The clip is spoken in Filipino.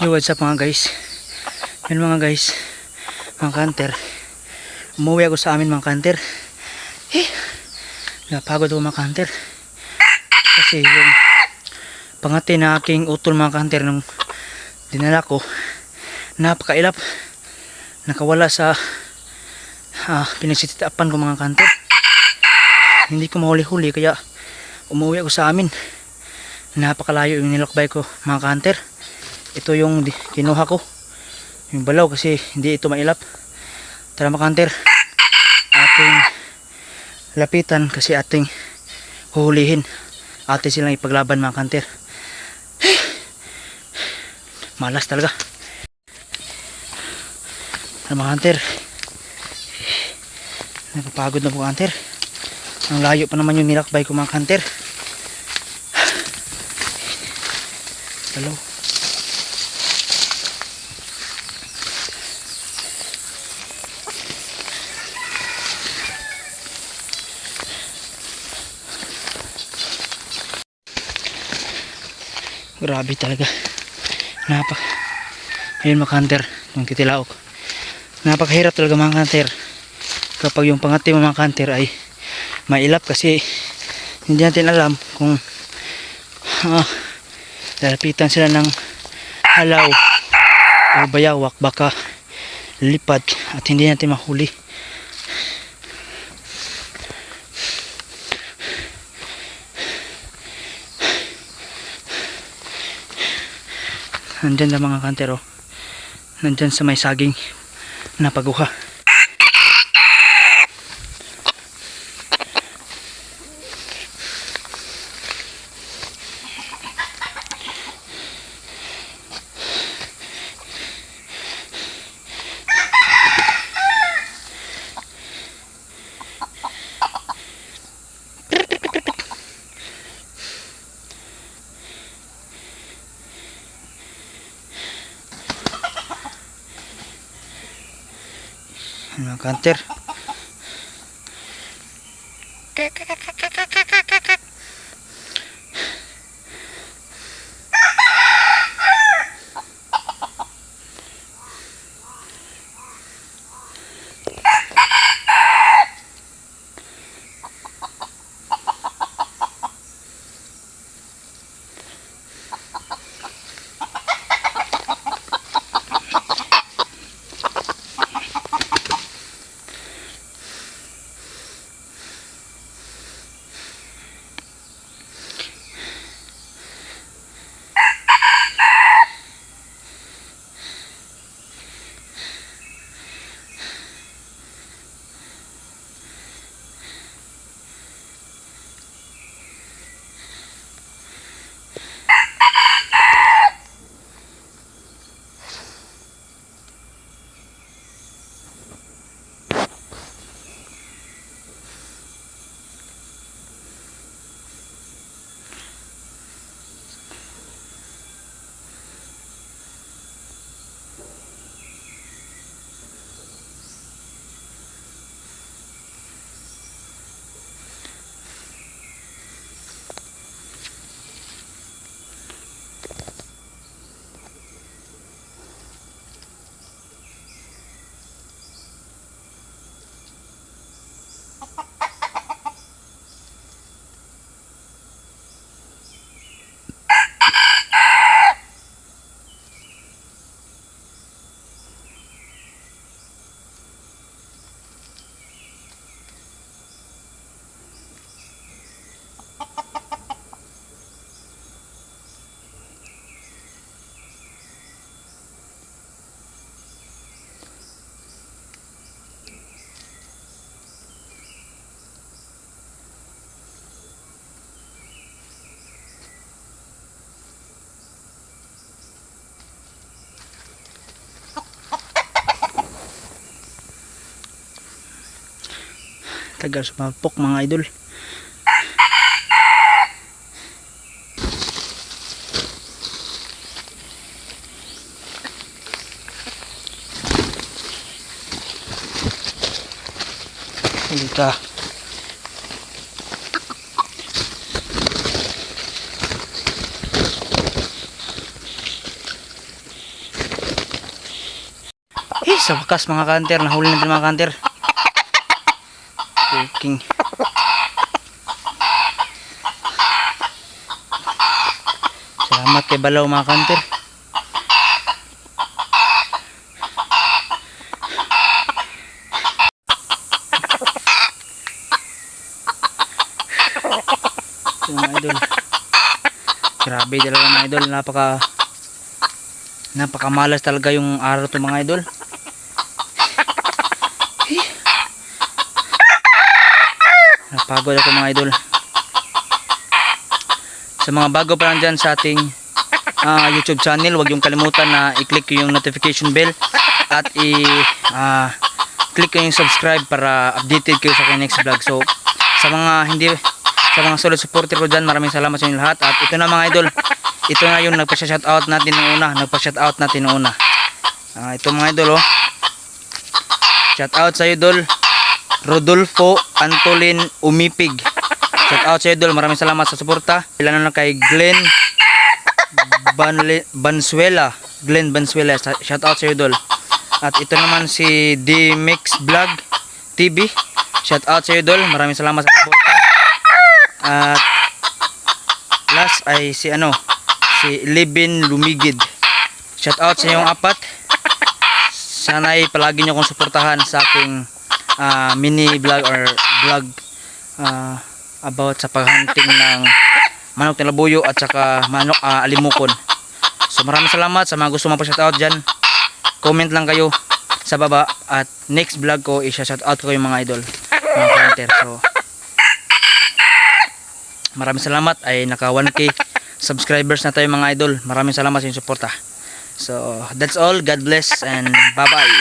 Yo, what's up mga guys? Yan mga guys, mga kanter. Umuwi ako sa amin mga kanter. Napagod ako mga kanter. Kasi yung pangati na aking utol mga kanter nung dinala ko, napakailap. Nakawala sa pinagsititapan ko mga kanter. Hindi ko mahuli-huli kaya umuwi ako sa amin. Napakalayo yung nilakbay ko mga kanter. Ito yung kinuha ko, yung balaw, kasi hindi ito mailap. Tara mga kanter, ating lapitan kasi ating huhulihin. Atin silang ipaglaban mga kanter. Malas talaga. Tara mga kanter, napapagod na po mga kanter. Ang layo pa naman yung nilakbay ko mga kanter. Balaw. Grabe talaga. Ayun mga kanter, yung titilaok. Napakahirap talaga mga kanter kapag yung pangati mo mga kanter ay mailap, kasi hindi natin alam kung lalapitan sila ng halaw o bayawak, baka lipad at hindi natin mahuli. Nandyan na mga kanter, oh. Nandyan sa may saging na paguha. Mga kanter, tagal sumapok mga idol. Halika. sa wakas mga kanter, nahuli natin mga kanter. Cooking. Salamat kay Balaw mga kanter. So, mga idol, grabe talaga mga idol, napakamalas talaga yung araw to mga idol. Napagod ako mga idol. Sa mga bago pa lang dyan sa ating YouTube channel, huwag yung kalimutan na i-click yung notification bell at i-click yung subscribe para updated kayo sa aking next vlog. So sa mga solid supporter ko dyan, maraming salamat sa inyo lahat. At ito na mga idol, ito na yung nagpa-shoutout natin noong una. Ito mga idol, shoutout sa idol Rodolfo Antolin Umipig. Shoutout sa idol, maraming salamat sa suporta. Ilan na kay Glenn Bansuela. Shoutout sa idol. At ito naman si D-Mix Vlog TV. Shoutout sa idol, maraming salamat sa suporta. At last ay si Libin Lumigid. Shoutout sa inyong apat. Sana'y palagi nyo akong suportahan sa aking mini vlog or vlog about sa paghunting ng manok na labuyo at saka manok alimukon. So maraming salamat sa mga gusto magpa-shoutout dyan. Comment lang kayo sa baba at next vlog ko i-shoutout ko yung mga idol, mga hunter. So maraming salamat, ay naka 1k subscribers na tayo mga idol. Maraming salamat sa inyong suporta. So that's all, God bless and bye bye.